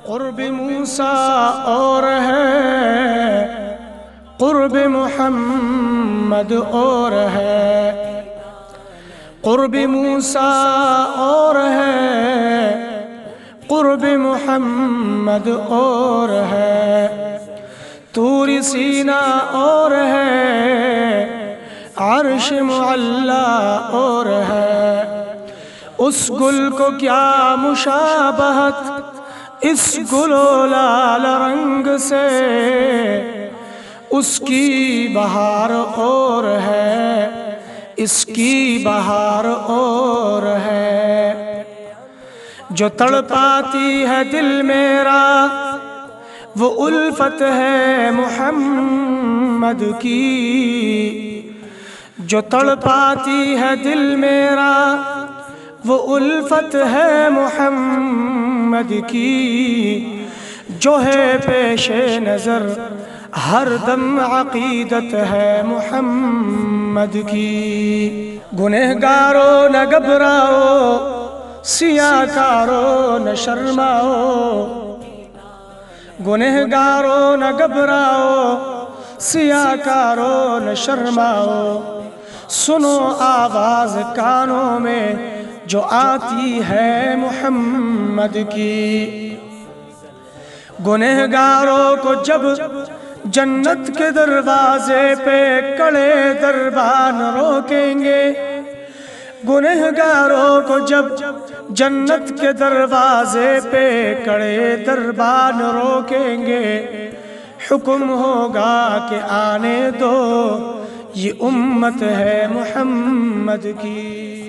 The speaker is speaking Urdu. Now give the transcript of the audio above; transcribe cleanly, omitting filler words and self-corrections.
قرب موسیٰ اور ہے، قرب محمد اور ہے، قرب موسیٰ اور ہے، قرب محمد اور ہے، طور سینہ اور ہے، عرش معلا اور ہے۔ اس گل کو کیا مشابہت اس گل و لال رنگ سے، اس کی بہار اور ہے، اس کی بہار اور ہے۔ جو تڑپاتی ہے دل میرا وہ الفت ہے محمد کی، جو تڑپاتی ہے دل میرا وہ الفت ہے محمد کی، جو ہے پیش نظر ہر دم عقیدت ہے محمد کی۔ گنہگارو نہ گھبراؤ، سیاہ کارو نہ شرماؤ، گنہگارو نہ گھبراؤ، سیاہ کارو نہ شرماؤ، سنو آواز کانوں میں جو آتی ہے محمد کی۔ گنہگاروں کو جب جنت کے دروازے پہ کڑے دربان روکیں گے، گنہگاروں کو جب جنت کے دروازے پہ کڑے دربان روکیں گے، حکم ہوگا کہ آنے دو، یہ امت ہے محمد کی۔